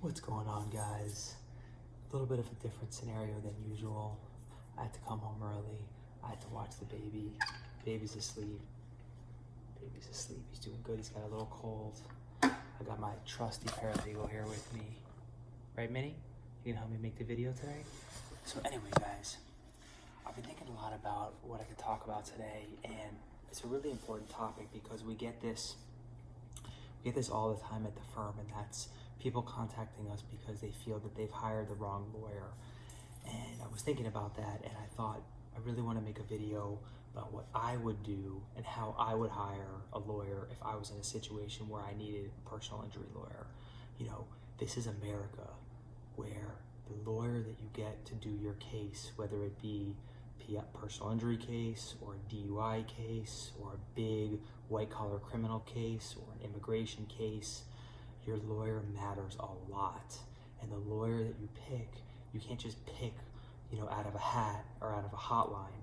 What's going on, guys? A little bit of a different scenario than usual. I had to come home early. I had to watch the baby. Baby's asleep. He's doing good. He's got a little cold. I got my trusty paralegal here with me. Right, Minnie? You can help me make the video today? So anyway, guys, I've been thinking a lot about what I could talk about today, and it's a really important topic because we get this all the time at the firm, and that's people contacting us because they feel that they've hired the wrong lawyer. And I was thinking about that, and I thought I really want to make a video about what I would do and how I would hire a lawyer if I was in a situation where I needed a personal injury lawyer. You know, this is America, where the lawyer that you get to do your case, whether it be a personal injury case or a DUI case or a big white-collar criminal case or an immigration case, your lawyer matters a lot. And the lawyer that you pick, you can't just pick, out of a hat or out of a hotline.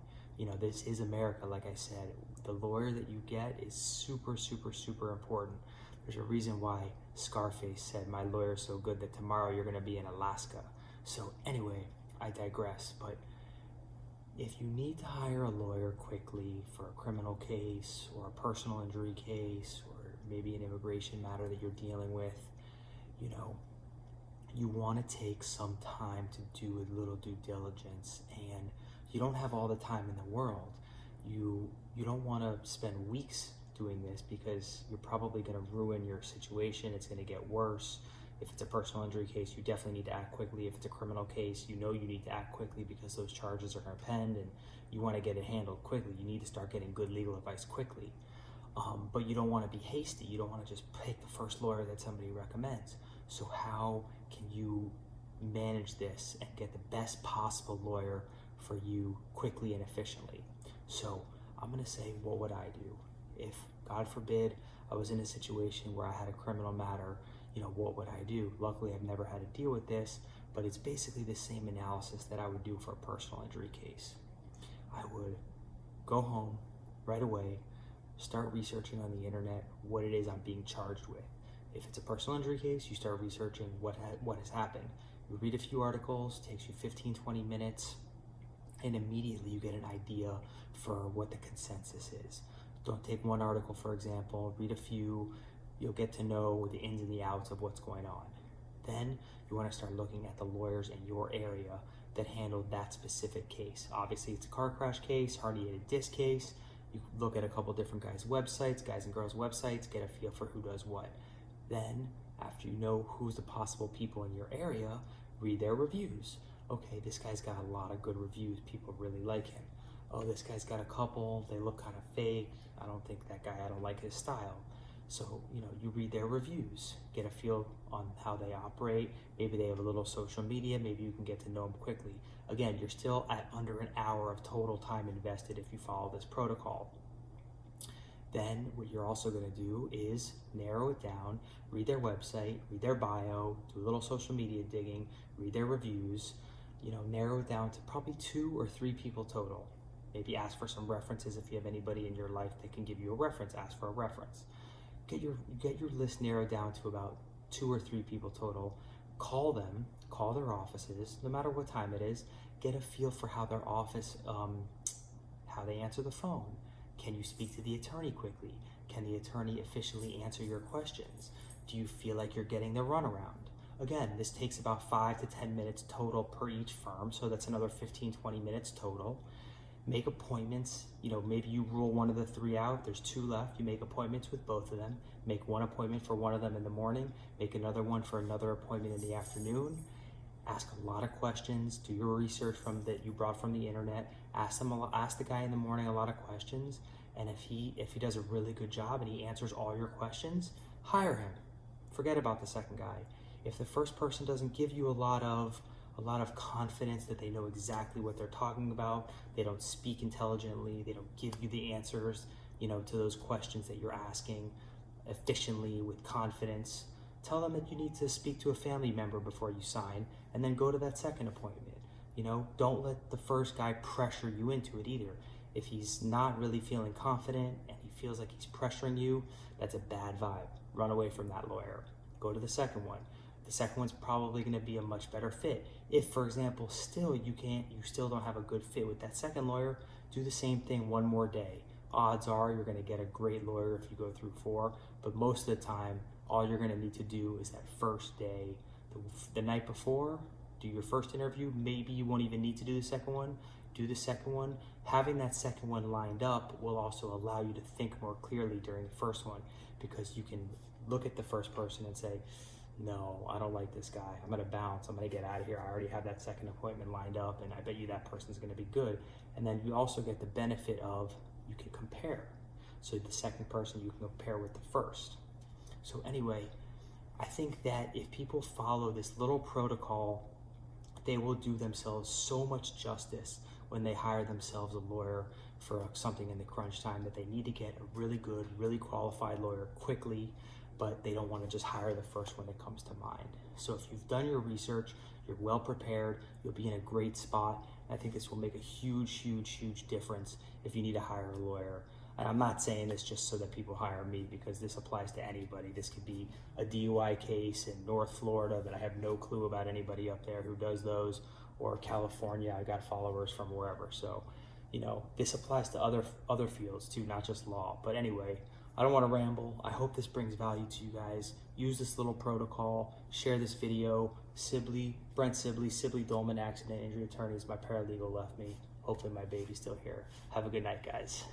This is America, like I said. The lawyer that you get is super, super, super important. There's a reason why Scarface said, "My lawyer's so good that tomorrow you're gonna be in Alaska." So anyway, I digress, but if you need to hire a lawyer quickly for a criminal case or a personal injury case or maybe an immigration matter that you're dealing with, you want to take some time to do a little due diligence, and you don't have all the time in the world. You don't want to spend weeks doing this because you're probably going to ruin your situation. It's going to get worse. If it's a personal injury case, you definitely need to act quickly. If it's a criminal case, you need to act quickly because those charges are going to pend and you want to get it handled quickly. You need to start getting good legal advice quickly. But you don't want to be hasty. You don't want to just pick the first lawyer that somebody recommends. So how can you manage this and get the best possible lawyer for you quickly and efficiently? So I'm going to say, what would I do? If, God forbid, I was in a situation where I had a criminal matter, what would I do? Luckily, I've never had to deal with this, but it's basically the same analysis that I would do for a personal injury case. I would go home right away, start researching on the internet what it is I'm being charged with. If it's a personal injury case, you start researching what has happened. You read a few articles, takes you 15-20 minutes, and immediately you get an idea for what the consensus is. Don't take one article, for example, read a few. You'll get to know the ins and the outs of what's going on. Then you want to start looking at the lawyers in your area that handled that specific case. Obviously, it's a car crash case, herniated disc case. You look at a couple different guys' websites, guys and girls' websites, get a feel for who does what. Then, after you know who's the possible people in your area, read their reviews. Okay, this guy's got a lot of good reviews. People really like him. Oh, this guy's got a couple. They look kind of fake. I don't like his style. So, you read their reviews, get a feel on how they operate. Maybe they have a little social media. Maybe you can get to know them quickly. Again, you're still at under an hour of total time invested if you follow this protocol. Then what you're also going to do is narrow it down, read their website, read their bio, do a little social media digging, read their reviews, narrow it down to probably 2 or 3 people total. Maybe ask for some references. If you have anybody in your life that can give you a reference, ask for a reference. Get your list narrowed down to about 2 or 3 people total. Call them, call their offices, no matter what time it is. Get a feel for how their office, how they answer the phone. Can you speak to the attorney quickly? Can the attorney efficiently answer your questions? Do you feel like you're getting the runaround? Again, this takes about 5 to 10 minutes total per each firm, so that's another 15-20 minutes total. Make appointments. Maybe you rule one of the 3 out. There's 2 left. You make appointments with both of them. Make one appointment for one of them in the morning. Make another one for another appointment in the afternoon. Ask a lot of questions. Do your research that you brought from the internet. Ask the guy in the morning a lot of questions. And if he does a really good job and he answers all your questions, hire him. Forget about the second guy. If the first person doesn't give you a lot of confidence that they know exactly what they're talking about, they don't speak intelligently, they don't give you the answers, to those questions that you're asking efficiently with confidence, tell them that you need to speak to a family member before you sign, and then go to that second appointment. Don't let the first guy pressure you into it either. If he's not really feeling confident and he feels like he's pressuring you, that's a bad vibe. Run away from that lawyer. Go to the second one. the second one's probably going to be a much better fit. If, for example, you still don't have a good fit with that second lawyer, do the same thing one more day. Odds are you're going to get a great lawyer if you go through 4, but most of the time, all you're going to need to do is that first day, the night before, do your first interview. Maybe you won't even need to do the second one. Do the second one. Having that second one lined up will also allow you to think more clearly during the first one, because you can look at the first person and say, no, I don't like this guy. I'm going to bounce. I'm going to get out of here. I already have that second appointment lined up, and I bet you that person's going to be good. And then you also get the benefit of you can compare. So the second person you can compare with the first. So anyway, I think that if people follow this little protocol, they will do themselves so much justice when they hire themselves a lawyer for something in the crunch time, that they need to get a really good, really qualified lawyer quickly, but they don't want to just hire the first one that comes to mind. So if you've done your research, you're well prepared, you'll be in a great spot. I think this will make a huge, huge, huge difference if you need to hire a lawyer. And I'm not saying this just so that people hire me, because this applies to anybody. This could be a DUI case in North Florida that I have no clue about anybody up there who does those, or California. I got followers from wherever. So, this applies to other fields too, not just law. But anyway, I don't want to ramble. I hope this brings value to you guys. Use this little protocol. Share this video. Brent Sibley, Dolman accident injury attorney, is my paralegal, left me. Hopefully my baby's still here. Have a good night, guys.